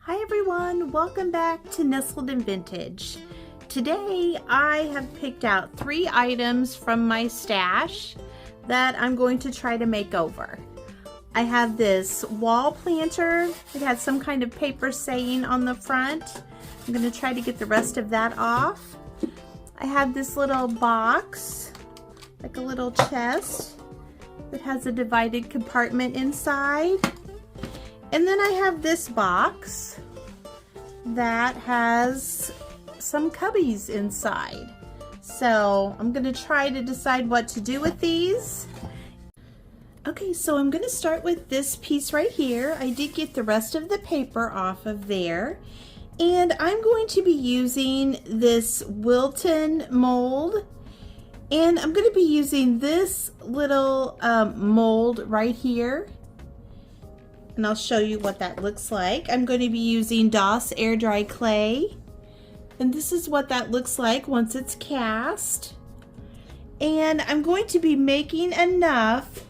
Hi everyone, welcome back to Nestled in Vintage. Today I have picked out 3 items from my stash that I'm going to try to make over. I have this wall planter. It has some kind of paper saying on the front. I'm going to try to get the rest of that off. I have this little box, like a little chest that has a divided compartment inside. And then I have this box that has some cubbies inside. So I'm going to try to decide what to do with these. Okay, so I'm going to start with this piece right here. I did get the rest of the paper off of there. And I'm going to be using this Wilton mold. And I'm going to be using this little mold right here. And I'll show you what that looks like. I'm going to be using Doss air dry clay. And this is what that looks like once it's cast. And I'm going to be making enough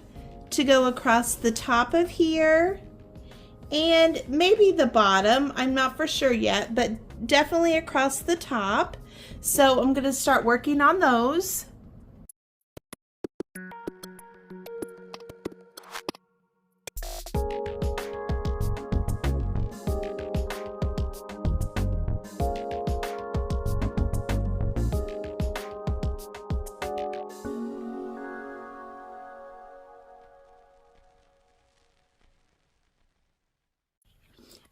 to go across the top of here and maybe the bottom. I'm not for sure yet, but definitely across the top. So I'm going to start working on those.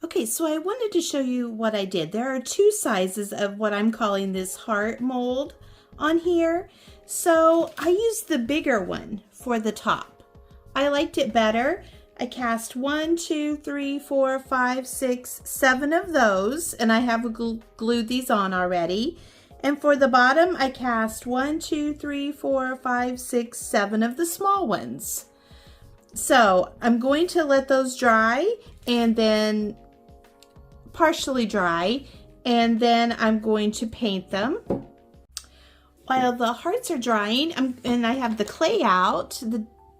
Okay, so I wanted to show you what I did. There are 2 sizes of what I'm calling this heart mold on here. So I used the bigger one for the top. I liked it better. I cast 1, 2, 3, 4, 5, 6, 7 of those, and I have glued these on already. And for the bottom, I cast 1, 2, 3, 4, 5, 6, 7 of the small ones. So I'm going to let those dry and then partially dry, and then I'm going to paint them. While the hearts are drying, and I have the clay out,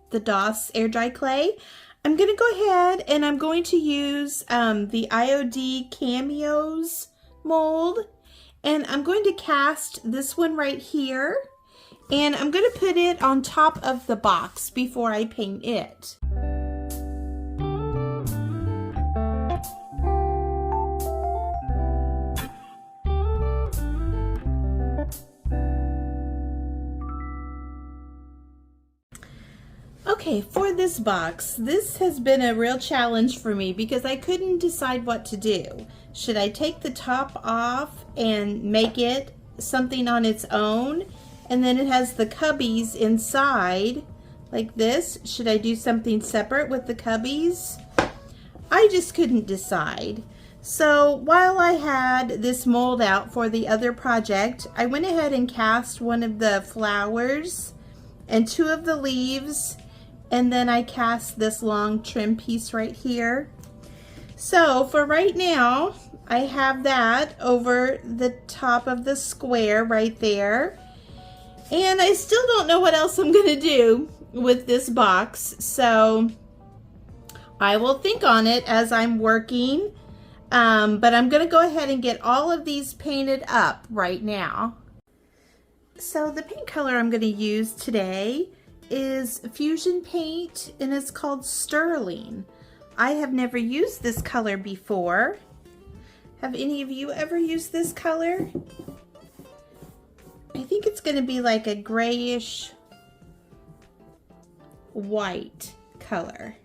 the Doss air dry clay, I'm going to go ahead and I'm going to use the IOD Cameos mold, and I'm going to cast this one right here, and I'm going to put it on top of the box before I paint it. Okay, for this box, this has been a real challenge for me because I couldn't decide what to do. Should I take the top off and make it something on its own? And then it has the cubbies inside, like this. Should I do something separate with the cubbies? I just couldn't decide. So while I had this mold out for the other project, I went ahead and cast one of the flowers and 2 of the leaves. And then I cast this long trim piece right here. So for right now, I have that over the top of the square right there. And I still don't know what else I'm gonna do with this box. So I will think on it as I'm working. But I'm gonna go ahead and get all of these painted up right now. So the paint color I'm gonna use today is Fusion paint, and it's called Sterling. I have never used this color before. Have any of you ever used this color? I think it's going to be like a grayish white color.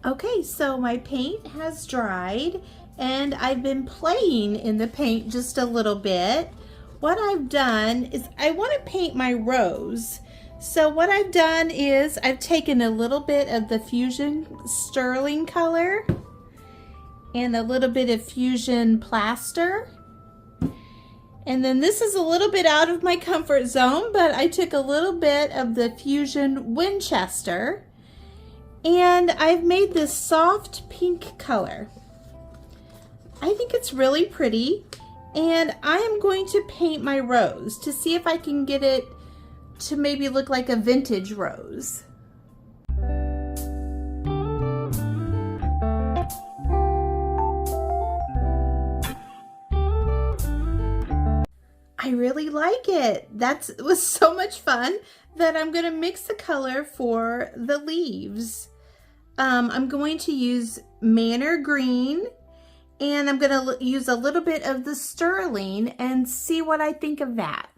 Okay, so my paint has dried and I've been playing in the paint just a little bit. What I've done is I want to paint my rose. So what I've done is I've taken a little bit of the Fusion Sterling color and a little bit of Fusion Plaster. And then this is a little bit out of my comfort zone, but I took a little bit of the Fusion Winchester and I've made this soft pink color. I think it's really pretty, and I am going to paint my rose to see if I can get it to maybe look like a vintage rose. I really like it. It was so much fun that I'm going to mix the color for the leaves. I'm going to use Manor Green, and I'm going to use a little bit of the Sterling and see what I think of that.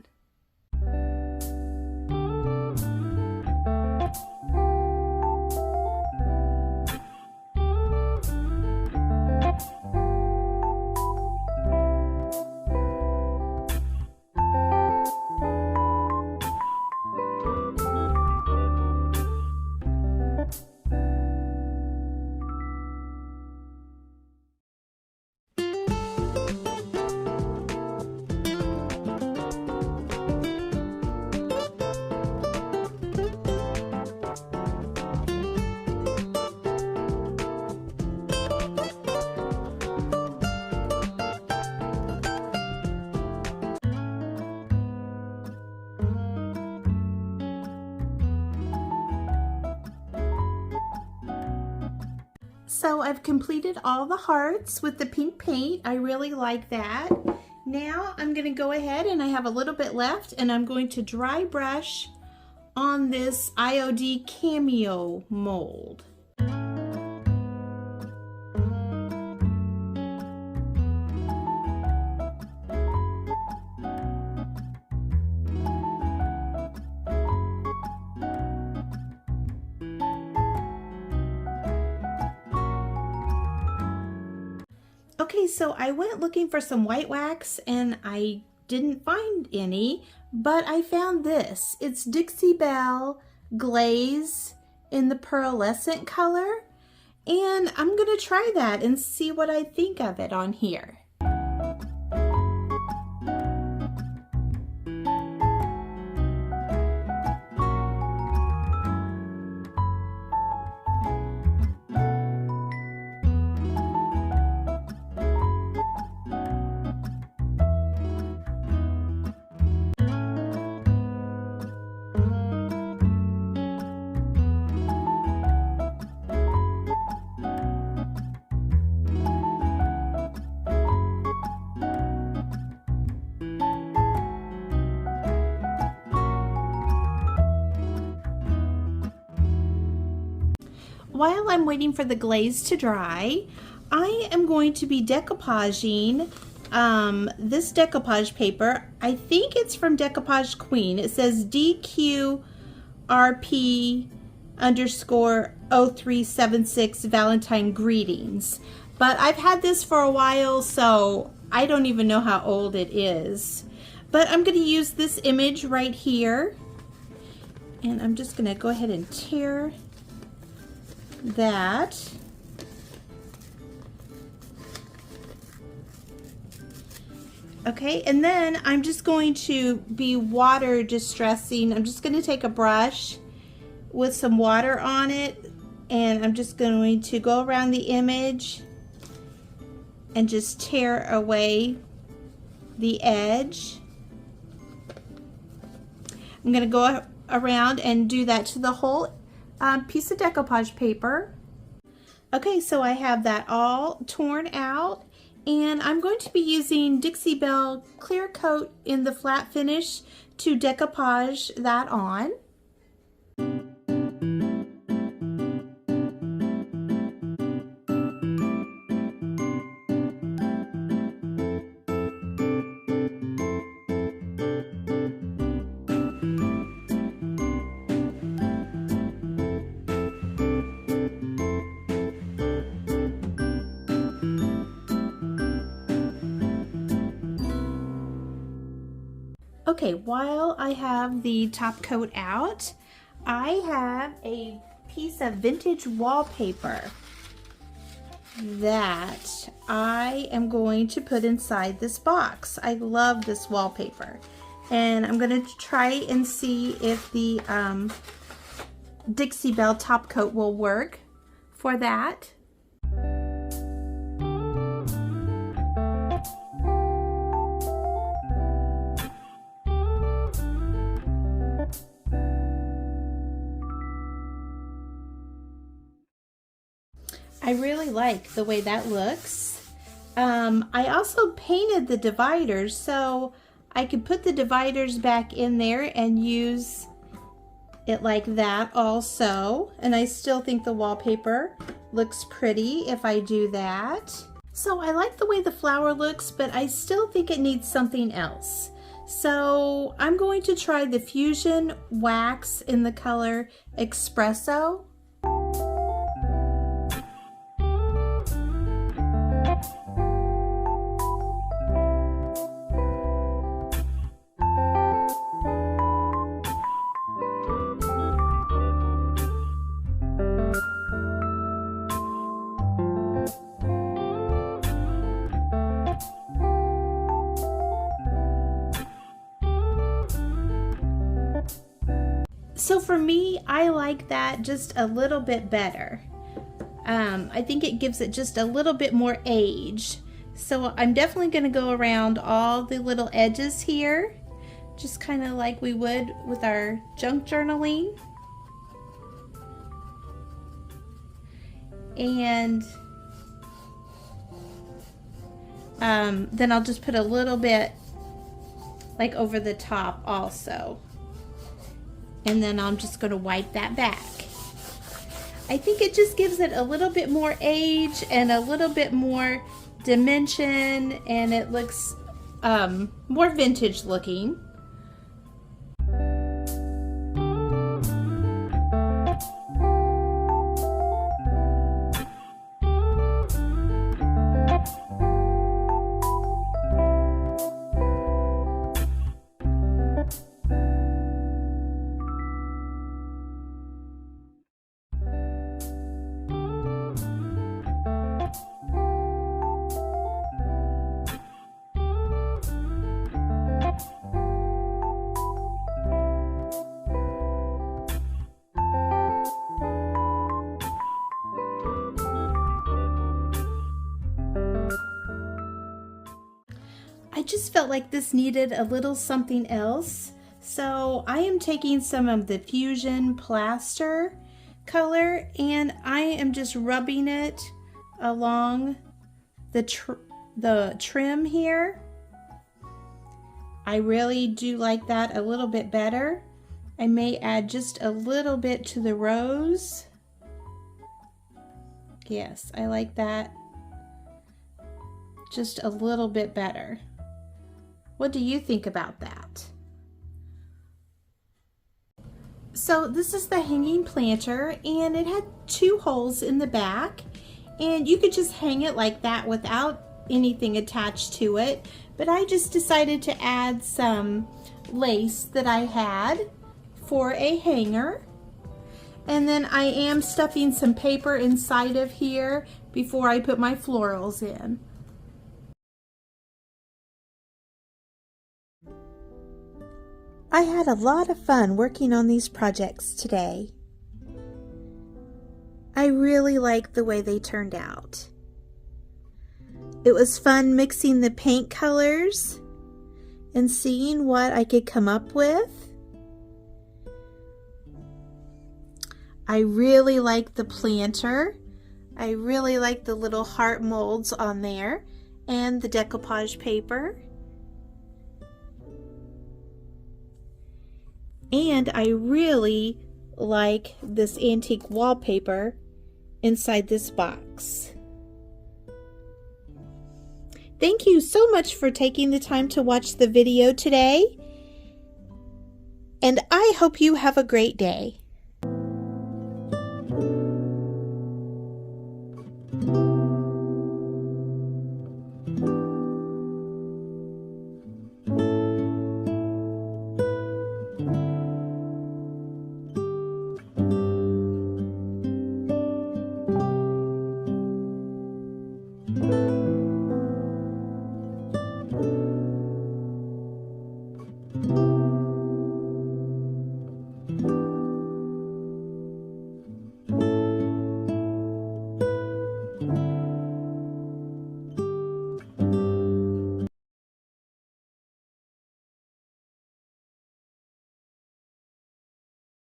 So I've completed all the hearts with the pink paint. I really like that. Now I'm going to go ahead, and I have a little bit left, and I'm going to dry brush on this IOD Cameo mold. Okay, so I went looking for some white wax and I didn't find any, but I found this. It's Dixie Belle Glaze in the pearlescent color, and I'm gonna try that and see what I think of it on here. While I'm waiting for the glaze to dry, I am going to be decoupaging this decoupage paper. I think it's from Decoupage Queen. It says DQRP_0376 Valentine Greetings. But I've had this for a while, so I don't even know how old it is. But I'm going to use this image right here. And I'm just going to go ahead and tear that. Okay, and then I'm just going to be water distressing. I'm just going to take a brush with some water on it, and I'm just going to go around the image and just tear away the edge. I'm going to go around and do that to the whole piece of decoupage paper. Okay, so I have that all torn out, and I'm going to be using Dixie Belle Clear Coat in the flat finish to decoupage that on. Okay, while I have the top coat out, I have a piece of vintage wallpaper. that I am going to put inside this box. I love this wallpaper. And I'm going to try and see if the Dixie Belle top coat will work for that. I really like the way that looks. I also painted the dividers so I could put the dividers back in there and use it like that also. And I still think the wallpaper looks pretty if I do that. So I like the way the flower looks, but I still think it needs something else. So I'm going to try the Fusion Wax in the color Espresso. So for me, I like that just a little bit better. I think it gives it just a little bit more age. So I'm definitely going to go around all the little edges here, just kind of like we would with our junk journaling. And then I'll just put a little bit like over the top also. And then I'm just going to wipe that back. I think it just gives it a little bit more age and a little bit more dimension, and it looks more vintage looking. I just felt like this needed a little something else, so I am taking some of the Fusion Plaster color and I am just rubbing it along the trim here. I really do like that a little bit better. I may add just a little bit to the rose. Yes, I like that just a little bit better. What do you think about that? So this is the hanging planter, and it had 2 holes in the back, and you could just hang it like that without anything attached to it, but I just decided to add some lace that I had for a hanger. And then I am stuffing some paper inside of here before I put my florals in. I had a lot of fun working on these projects today. I really like the way they turned out. It was fun mixing the paint colors and seeing what I could come up with. I really like the planter. I really like the little heart molds on there and the decoupage paper. And I really like this antique wallpaper inside this box. Thank you so much for taking the time to watch the video today, and I hope you have a great day.